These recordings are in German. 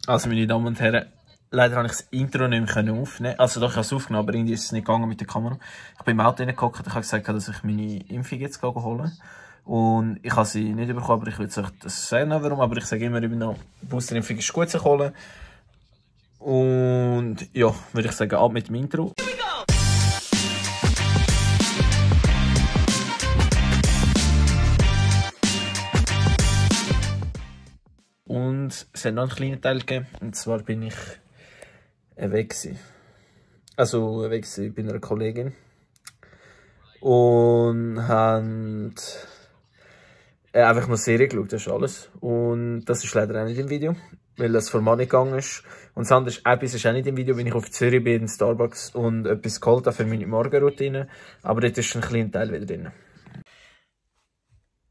Also, meine Damen und Herren, leider habe ich das Intro nicht mehr aufnehmen. Also doch, ich habe es aufgenommen, aber irgendwie ist es nicht gegangen mit der Kamera. Ich bin im Auto reingehockt und ich habe gesagt, dass ich meine Impfung jetzt holen. Und ich habe sie nicht bekommen, aber ich würde euch das sagen, warum. Aber ich sage immer, die Boosterimpfung ist gut zu holen. Und ja, würde ich sagen, ab mit dem Intro. Und es hat noch einen kleinen Teil gegeben, und zwar bin ich weg gewesen. Also weg gewesen bei einer Kollegin. Und haben einfach nur Serie geschaut, das ist alles. Und das ist leider auch nicht im Video, weil das Format nicht gegangen ist. Und das andere etwas ist auch nicht im Video, wenn ich auf Zürich bin, in Starbucks und etwas geholt habe für meine Morgenroutine. Aber dort ist ein kleiner Teil wieder drin.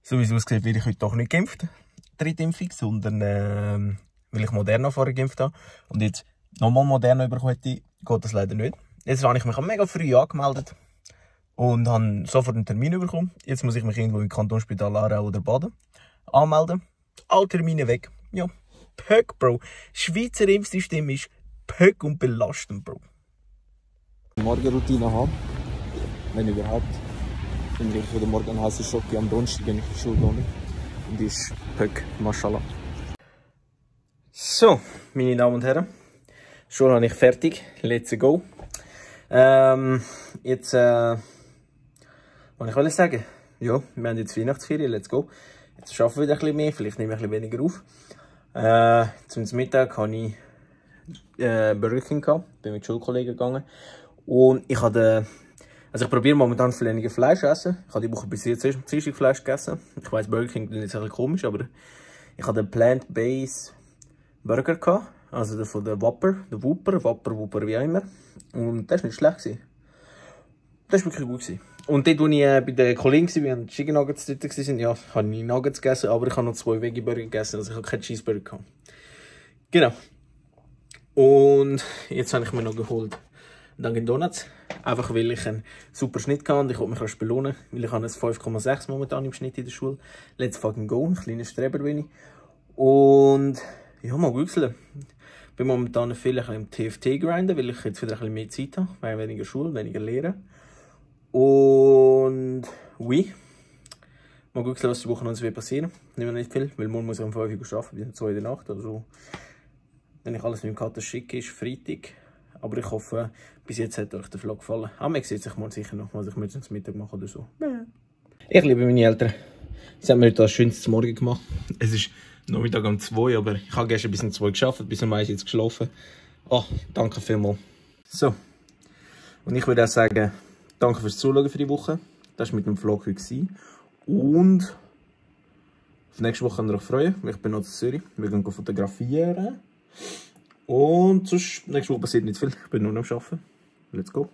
So wie es aussieht, werde ich heute doch nicht geimpft. Drittimpfung, sondern weil ich Moderna vorher geimpft habe. Und jetzt nochmal Moderna bekommen hätte, geht das leider nicht. Jetzt habe ich mich mega früh angemeldet und habe sofort einen Termin bekommen. Jetzt muss ich mich irgendwo im Kantonsspital Aarau oder Baden anmelden. Alle Termine weg. Ja, Pöck, Bro. Das Schweizer Impfsystem ist Pöck und belastend, Bro. Morgenroutine haben, wenn überhaupt. Wenn ich heute Morgen einen heißen Schoki am Donnerstag bin ich in die Schule gegangen. Und die ist Pöck, Mashallah. So, meine Damen und Herren, Schule habe ich fertig. Let's go. Jetzt, was ich wollte sagen, ja, wir haben jetzt Weihnachtsferien, let's go. Jetzt arbeiten wir wieder ein bisschen mehr, vielleicht nehmen wir ein bisschen weniger auf. Zum Mittag hatte ich Burger King gehabt, bin mit Schulkollegen gegangen. Und ich hatte, also ich probiere momentan viel weniger Fleisch zu essen. Ich habe die Woche bis jetzt am Dienstag Fleisch gegessen. Ich weiss, Burger King ist jetzt ein bisschen komisch, aber ich hatte einen Plant-Based Burger gehabt. Also von der Whopper, Whopper, wie auch immer. Und das war nicht schlecht gewesen. Das war wirklich gut gewesen. Und dort, wo ich bei den Kollegen war, wir haben Chicken Nuggets dort waren, ja, habe ich Nuggets gegessen, aber ich habe noch 2 Veggie-Burger gegessen, also ich habe keinen Cheeseburger gehabt. Genau. Und jetzt habe ich mir noch geholt Dunkin' Donuts. Einfach weil ich einen super Schnitt hatte und ich wollte mich belohnen, weil ich habe ein 5,6 momentan im Schnitt in der Schule. Let's fucking go, ein kleiner Streber bin ich. Und ja, mal wechseln. Ich bin momentan viel im TFT grinden, weil ich jetzt wieder ein bisschen mehr Zeit habe, weil weniger Schule, weniger Lehren. Und oui. Mal gucken, was die Woche noch passieren wird. Nicht mehr nicht viel, weil morgen muss ich um 5 Uhr arbeiten, bis um 2 Uhr in der Nacht oder so. Wenn ich alles mit dem Kater schicke, ist Freitag. Aber ich hoffe, bis jetzt hat euch der Vlog gefallen. Man sieht sich morgen sicher noch, was ich mir zum Mittag mache oder so. Ich liebe meine Eltern. Sie haben mir heute das Schönste zum Morgen gemacht. Es ist Nachmittag um 2, aber ich habe gestern bis um 2 geschafft, bis um 1 jetzt geschlafen. Oh, danke vielmals. So. Und ich würde auch sagen, danke fürs Zuschauen für die Woche. Das war mit dem Vlog heute. Und auf nächste Woche könnt ihr euch freuen. Ich bin noch in Zürich. Wir gehen fotografieren. Und sonst, nächste Woche passiert nicht viel. Ich bin nur noch am Arbeiten. Let's go.